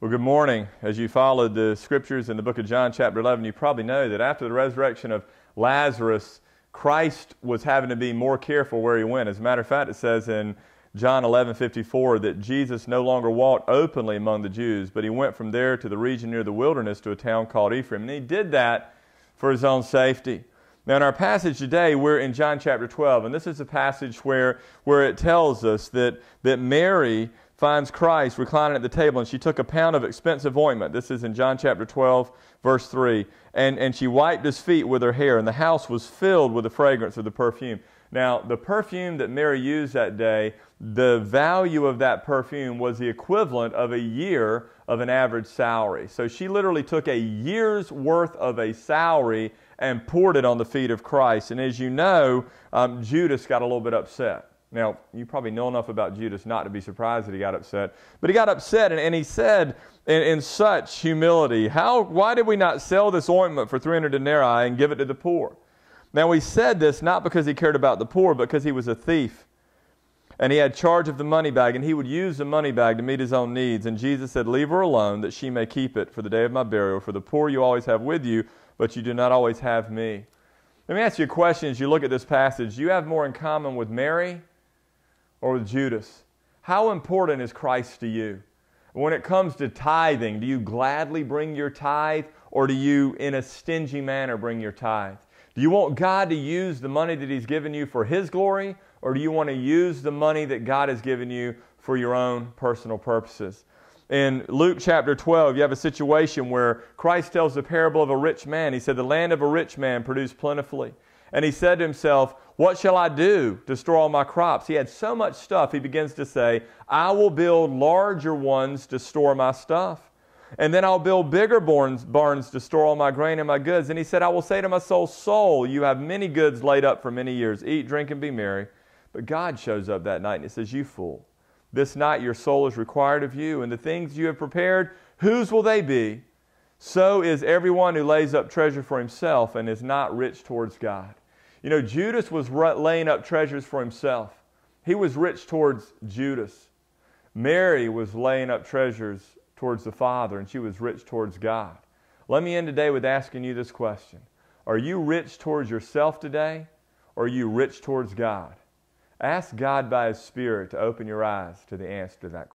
Well, good morning. As you followed the scriptures in the book of John chapter 11, you probably know that after the resurrection of Lazarus, Christ was having to be more careful where he went. As a matter of fact, it says in John 11:54 that Jesus no longer walked openly among the Jews, but he went from there to the region near the wilderness to a town called Ephraim. And he did that for his own safety. Now in our passage today, we're in John chapter 12, and this is a passage where it tells us that Mary finds Christ reclining at the table, and she took a pound of expensive ointment. This is in John chapter 12, verse 3. And she wiped his feet with her hair, and the house was filled with the fragrance of the perfume. Now, the perfume that Mary used that day, the value of that perfume was the equivalent of a year of an average salary. So she literally took a year's worth of a salary and poured it on the feet of Christ. And as you know, Judas got a little bit upset. Now, you probably know enough about Judas not to be surprised that he got upset. But he got upset, and he said in such humility, why did we not sell this ointment for 300 denarii and give it to the poor? Now, he said this not because he cared about the poor, but because he was a thief. And he had charge of the money bag, and he would use the money bag to meet his own needs. And Jesus said, leave her alone, that she may keep it for the day of my burial. For the poor you always have with you, but you do not always have me. Let me ask you a question as you look at this passage. Do you have more in common with Mary or with Judas? How important is Christ to you? When it comes to tithing, do you gladly bring your tithe, or do you, in a stingy manner, bring your tithe? Do you want God to use the money that He's given you for His glory, or do you want to use the money that God has given you for your own personal purposes? In Luke chapter 12, you have a situation where Christ tells the parable of a rich man. He said, the land of a rich man produced plentifully. And he said to himself, what shall I do to store all my crops? He had so much stuff, he begins to say, I will build larger ones to store my stuff. And then I'll build bigger barns to store all my grain and my goods. And he said, I will say to my soul, soul, you have many goods laid up for many years. Eat, drink, and be merry. But God shows up that night and it says, you fool, this night your soul is required of you. And the things you have prepared, whose will they be? So is everyone who lays up treasure for himself and is not rich towards God. You know, Judas was laying up treasures for himself. He was rich towards Judas. Mary was laying up treasures towards the Father, and she was rich towards God. Let me end today with asking you this question. Are you rich towards yourself today, or are you rich towards God? Ask God by His Spirit to open your eyes to the answer to that question.